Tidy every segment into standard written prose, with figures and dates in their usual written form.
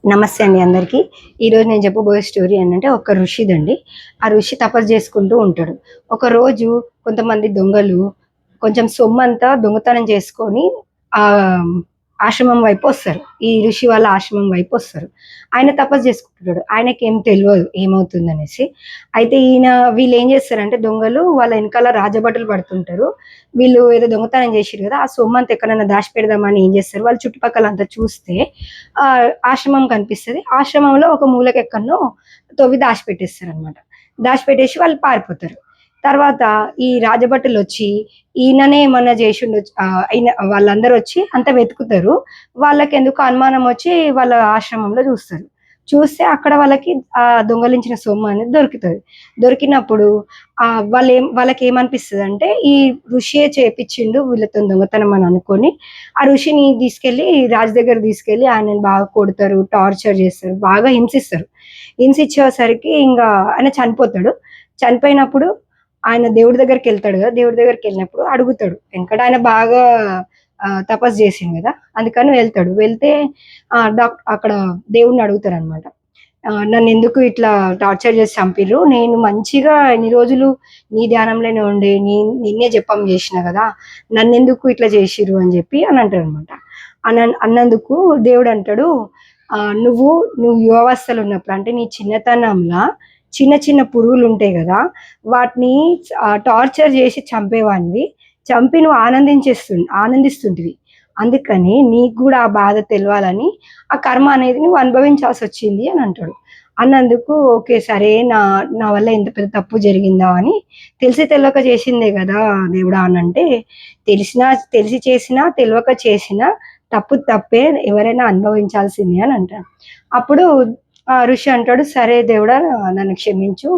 నమస్తే అండి అందరికీ. ఈరోజు నేను చెప్పబోయే స్టోరీ ఏంటంటే ఒక ఋషిదండి. ఆ ఋషి తపస్సు చేసుకుంటూ ఉంటాడు. ఒకరోజు కొంతమంది దొంగలు కొంచెం సొమ్మంతా దొంగతనం చేసుకొని ఆహ్, ఆశ్రమం వైపు వస్తారు. ఈ ఋషి వాళ్ళ ఆశ్రమం వైపు వస్తారు. ఆయన తపస్సు చేసుకుంటున్నాడు. ఆయనకేం తెలవదు ఏమవుతుందనేసి. అయితే వీళ్ళేం చేస్తారంటే దొంగలు వాళ్ళ ఎనకాల రాజభటులు పడుతుంటారు. వీళ్ళు ఏదో దొంగతనం చేసిర్రు కదా! ఆ సొమ్మంతా ఎక్కడైనా దాచిపెడదామని ఏం చేస్తారు, వాళ్ళు చుట్టుపక్కలంతా చూస్తే ఆశ్రమం కనిపిస్తది. ఆశ్రమంలో ఒక మూలకెక్కడనో తవ్వి దాచిపెట్టేస్తారనమాట. దాచిపెట్టేసి వాళ్ళు పారిపోతారు. తర్వాత ఈ రాజభటులొచ్చి ఈయననే ఏమన్నా జేషుండొచ్చు, ఈయన వాళ్ళందరొచ్చి అంతా వెతుకుతారు. వాళ్ళకెందుకో అనుమానమొచ్చి వాళ్ళ ఆశ్రమంలో చూస్తారు. చూస్తే అక్కడ వాళ్ళకి దొంగలించిన సొమ్ము అనేది దొరుకుతది. దొరికినప్పుడు వాళ్ళకేమనిపిస్తదంటే ఈ ఋషియే చేపిచ్చిండు వీళ్ళతోని దొంగతనం అని అనుకోని, ఆ ఋషిని తీసుకెళ్ళి రాజు దగ్గరికి తీసుకెళ్ళి ఆయనని బాగా కొడతారు, టార్చర్ చేస్తారు, బాగా హింసిస్తారు. హింసించేసరికి ఇంగా ఆయన చనిపోతాడు. చనిపోయినప్పుడు ఆయన దేవుడి దగ్గరికెళ్తాడు గదా! దేవుడి దగ్గరికెళ్ళినప్పుడు అడుగుతాడు. ఎందుకంటే ఆయన బాగా తపస్సు చేసిండు గదా! అందుకని వెళ్తాడు. వెళ్తే అక్కడ దేవుడిని అడుగుతారనమాట. నన్నెందుకు ఇట్లా టార్చర్ చేసి చంపిర్రు? నేను మంచిగా ఇన్ని రోజులు నీ ధ్యానంలోనే ఉండి నిన్నే జపం చేషినా గదా! నన్నెందుకు ఇట్లా చేషిర్రు అని జెప్పి అని అంటాడనమాట. అన్నందుకు దేవుడంటాడు, నువ్వు యువావస్థలో ఉన్నప్పుడు అంటే నీ చిన్నతనంలా చిన్న చిన్న పురుగులుంటాయి గదా! వాటిని టార్చర్ జేసి చంపేవాడివి. చంపి నువ్వు ఆనందిస్తుంటివి. అందుకని నీకు గూడా ఆ బాధ తెలవాలని ఆ కర్మ అనేది నువ్వు అనుభవించాల్సొచ్చింది అని అంటాడు. అన్నందుకు ఓకే. సరే నా వల్ల ఇంత పెద్ద తప్పు జరిగిందా అని తెలిసి తెలవక చేసిందే గదా దేవుడా అనంటే, తెలిసి చేసినా, తెలవక చేసినా తప్పు తప్పే, ఎవరైనా అనుభవించాల్సిందే అని అంటాడు. అప్పుడు ఆ ఋషి అంటాడు, "సరే దేవుడా నన్ను క్షమించు"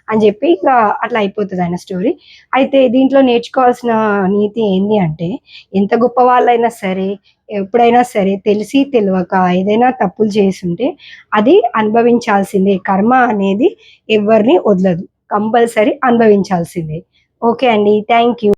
అని జెప్పి ఇక అట్లా అయిపోతది ఆయన స్టోరీ. అయితే దీంట్లో నేర్చుకోవాల్సిన నీతి ఏంది అంటే, ఎంత గొప్పవాళ్ళైనా సరే, ఎప్పుడైనా సరే తెలిసి తెలవక ఏదైనా తప్పులు చేసుంటే అది అనుభవించాల్సిందే. కర్మ అనేది ఎవ్వరిని వదలదు. కంపల్సరీ అనుభవించాల్సిందే. ఓకే అండి. Thank you.